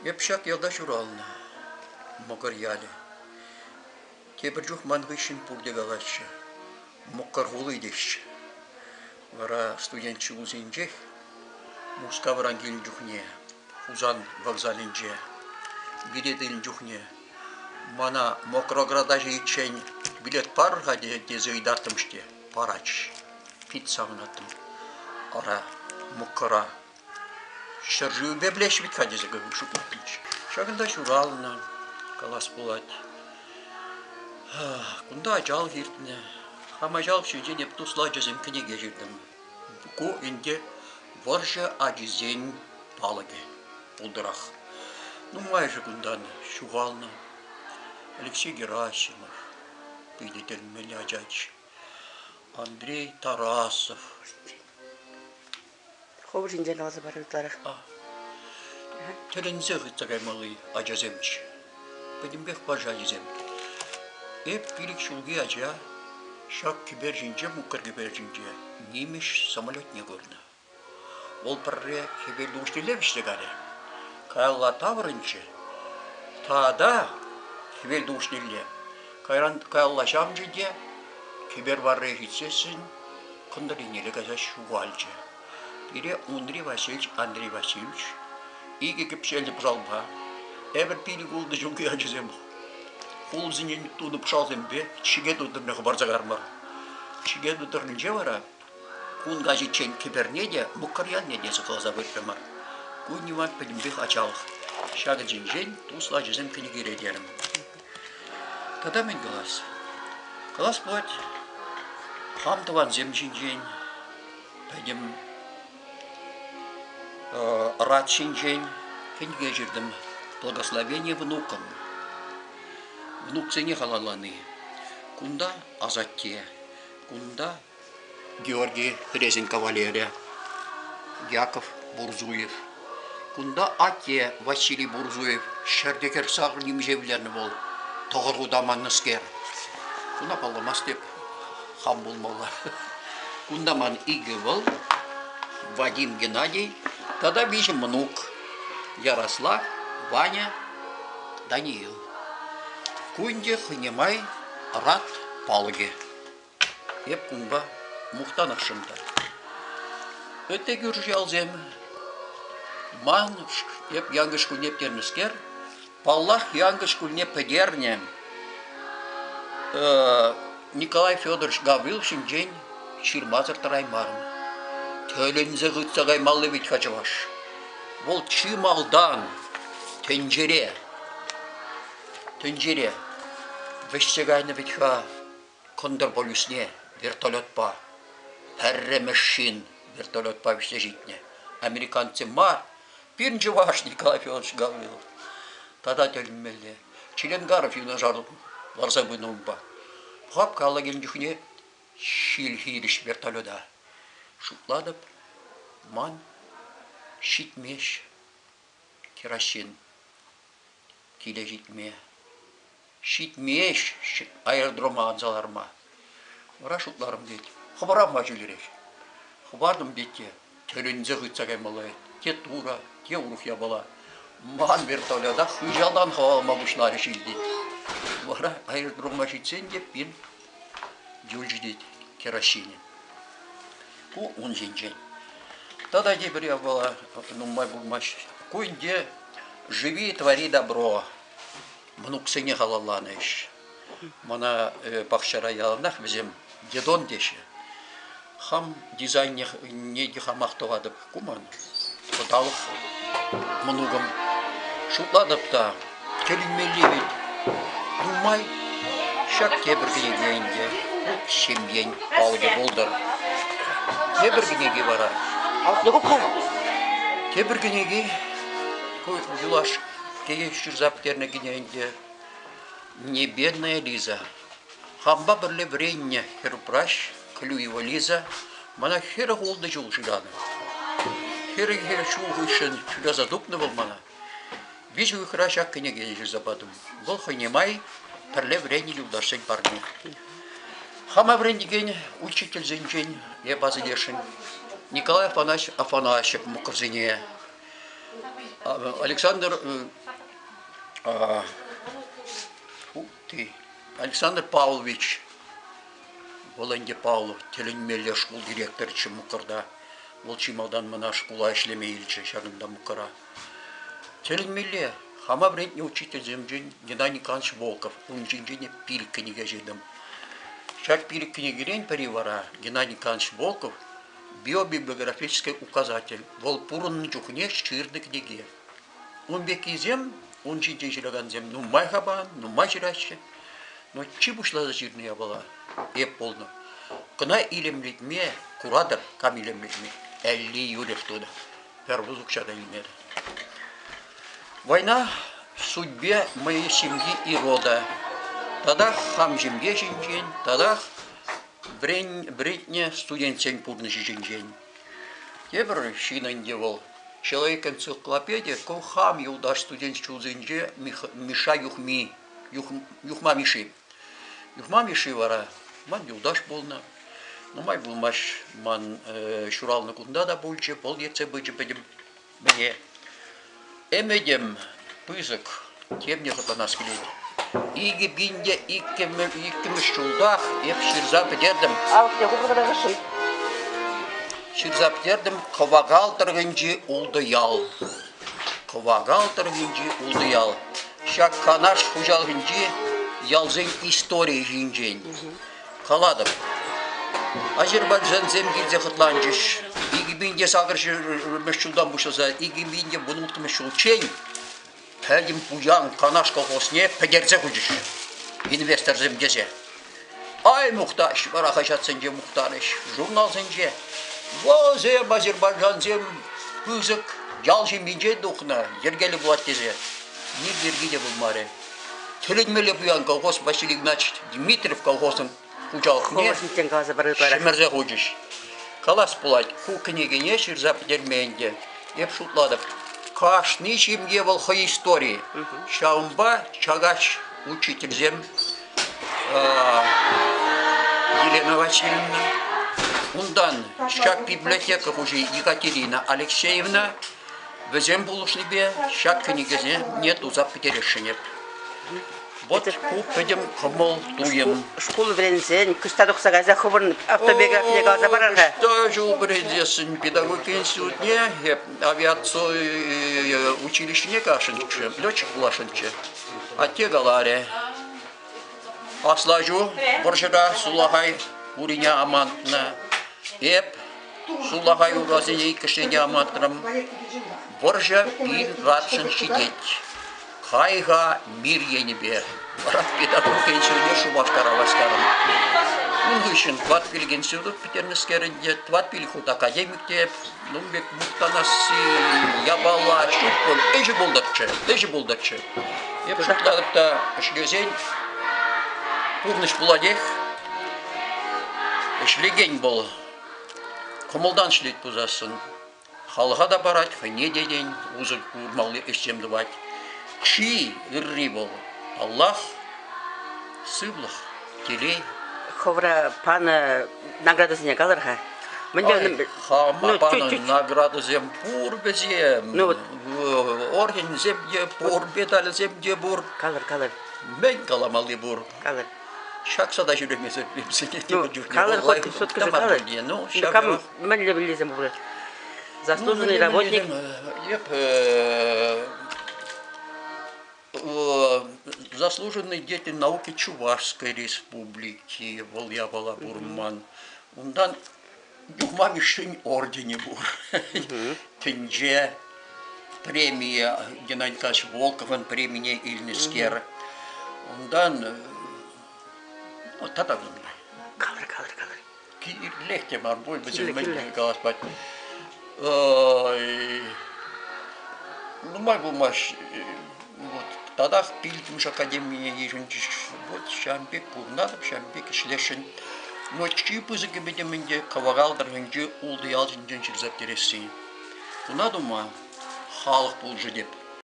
Епшак ялда шурална, могар яле. Тебір жоқ мангышын пурде галачы, моккар хулы дешчі. Вара студентчі узенчех, муска варангел жүхне, хузан вокзалинче, билетин жүхне. Мана мокрограда жейчен билет парға дезе үйдаттымште, парач, пит сағынаттым. Ара моккара. Шаржу беблеш бит кадезе гыгышу куппич. Шагында шурална, калас булат. Кунда жал хиртне. Хама жал шүжен еп тусла жезем книге жирдим. Ку инде воржа ажизен палаге. Булдырах. Ну майже кундан шугална. Алексей Герасимов, пилитель Мелячач, Андрей Тарасов. Хобыр жинжен азы бар ұлтлары. Терензе ғыттағай малы ажаземч. Бәдімбек бажа ажазем. Эп пилик шулги ажа, шак кибер жинже, муккар кибер жинже. Немеш самолет не көрді. Ол пірре киберді ұштелевішті гады. Кайалла таврынчы. Тада киберді ұштеле. Кайалла шамжыде, кибер барре хитсесін, кындаринелі газа шуғалчы. Ире Андрей Васильевич, иге кепшелді пжалба, әбір пилік олды жүнгі ажызем. Қол зінен туды пжалзем бе, чиге тұдырнығы барзағармар. Чиге тұдырнынже бара, күн ғажетчен кеберне де, мұқариян не десі қылза бөтпемар. Күн неван пілімбек ачалық. Шағы жен, тусла ажызем кіні кередерім. Тада мен қалас. Қалас бұлат, хамтыван зем жен, пәдем рад шинжень, кенге жирдым, благословение внукам. Внук цене халаланы. Кунда Азатте, кунда Георгий Хрезин кавалерия, Яков Бурзуев. Кунда Атте Василий Бурзуев, шәрдекер сағыр немжевлерні бол, тоғыр ұдаманны скер. Кунда паламас деп, хам болмалар. Кунда ман игі бол, Вадим Геннадий, тогда видим внук Ярослав, Ваня, Даниил. Кунде хынемай рад палыге. Еп кунба мухтанық шымдар. Өте көрші алзем. Ман еп яңғыш күлнеп терміскер. Паллах яңғыш күлнеп педерне. Николай Федорович Гаврилович день чирмазыр тараймарын. Төлензе ғытсағай малы бит қачываш. Ол чималдан тенжере. Вешсегайны битха кондыр полюсне вертолет па. Пәрре мәшін вертолет па вешсе житне. Американцы мар. Пирнжі ваш Николай Федорович Гаврилов. Тада төлінмелі. Челенгаров юна жарып ларса бұным ба. Хап кала келіндіхіне шил-хириш вертолета. Шутладып, ман, шитмеш, керосин, келе житме. Шитмеш, аэродрома анзаларма. Ора шутларым дейді. Хабарам ажылерек. Хабардым дейді, төлензе ғытсағай малай. Те тура, те ұрух ябала. Ман вертолета хыжалдан хавалма бұшнары шил дейді. Ора аэродрома житсен деп, мен жүлжі дейді, керосинен. Ку он жен. Тогда теперь я была, май булмаш. Куинде живи, твори добро. Мнук сыне халаланыш. Мана бахшара ялнах бізем дедон деше. Хам дизайнер неге хамақтывадып куман. Подалық мнугам. Шутладып та келінмелі бет. Думай, шак кебіргіне дейінде. Шембен алғы болдар. Тебіргінеге барар. Алқылығы қом? Тебіргінеге юлаш кеге шүрзаптеріне генейінде не бедная Лиза. Хамба бірлі вренне херупраш, клюева Лиза, мана хері қолды жол жыраны. Хері шуғы үшін чүлі задупны бол мана. Вижу их рашак кенеге жырзападым. Бұл хойнемай бірлі вренне юлдашын парны. Хама врендиген учитель зенчен ебазы дешин. Николай Афанасьев мукрзине. Александр, Александр Павлович, Воланде Павлов, теленмелле школ директор Чемукарда, Волчималдан мана школа ишлемейлче шагында мукара. Теленмелле, хама вредный учитель земджин Геннадий Николаевич Волков, он жинжине пилик книга жидом. Шаг пилик книгерень перевара Геннадий Николаевич Волков, биобиблиографический указатель, волпурын чухне шчирды книге. Он беки зем, он жинжин жираган зем, ну май хабан, ну май жираще. Но чибушла зажирная была, и полно. Кна илемлитме, курадор, кам илемлитме, элли юрев туда. Первузук шада имели. Война в судьбе моей семьи и рода. Тогда хам жемге жинжень, тогда бретне студентсен пурны жинжень. Ебр шинан девол. Человек энциклопедия, ко хам юлдаш студент чузенже миша юхма миши. Юхма миши вара, ман юлдаш болна. Но май булмаш ман шуралны кунда да больше, пол еце бычы бедем мне. Эмедем пызык, темне хатанас келет. Иги бинде иккемеш чулдах, еп ширза бедердем. Ширза бедердем кавагал тыргынжы улды ял. Кавагал тыргынжы улды ял. Шак канаш хужалгынжы ялзен история жинжен. Каладым. Азербайджан земгирде хытланжыш. Иги бинде сагыршы мешчулдан бушылса, иги бинде бұнылты мешчулчен. Пәдім пуян канаш колхозне пәдерзе хужыш. Инвестор земгезе. Ай мұқташ, барахашатсынже мұқтарыш. Журнал сынже. Возем Азербайджан зем пызык. Ялжын бинже дұқына. Ергелі бұлат дезе. Не бергеде бұлмары. Төлетмелі бұян колхоз Василий Игнатьевич Дмитриев колхозын хужалқыне шымырзе хужыш. Калас бұлайт, ку книгене шырза педерменде. Еп шутладып. Кашны шимге был хой истории. Шаумба чагач учительзем Елена Васильевна. Ундан шак библиотека уже Екатерина Алексеевна. Везем булушнебе шак книгезе нету запетерешенеп. Вот купедем комол туем. Школу врензен, кыстадықса газа хубырын автобиография газа барарға. Что же убредесін педагог институтне, авиация училищне кашынчы, летчик булашынчы. А те галаре. Аслажу, боржыра сулахай уриня амантна. Эп, сулахай уразине икішене амантрам. Боржа пир ратшын шидеть. Хайга мир енебе. Барат педагог пенсионер шубаштар авастарым. Унгышын тват пилген сюдук Питернескерінде, тват пилихут академикте, нумбек муктанасы, ябала, шутпол, эжі болдырчы. Еп шутладыпта ішлезен, пурныш буладех, ішлеген бол. Комылдан шлет пузасын. Халға да барат, хыне деден, узыр урмалы эшчемді бать. Чи ирри бол. Аллах сыблах телей. Ховра пана награда зене калырға. Хама пана награда зем пур безем. Орден земде пур, медаль земде бур. Калыр. Мен каламалы бур. Калыр. Шақса да жүремесі. Калыр хоть соткажы калыр. Кам мәлі білезем бұл. Заслуженный работник. Заслуженный деятель науки Чувашской республики, Волъябала Бурман. Ондан юхма мишень ордене бур. Тенже премия Геннадий Николаевич Волков, премия Ильнискер. Ондан татагын. Калыр. Лехте марбой безелмен галаспать. Ну май булмаш. Вот. Тогда пилтимш академия еженчиш. Вот шамбек курнадып, шамбек ишлешин. Но чипызыгы бедеменде каваралдар генже улды ялжинжен ширзап тересси. Кунадума халық бұл жедеп.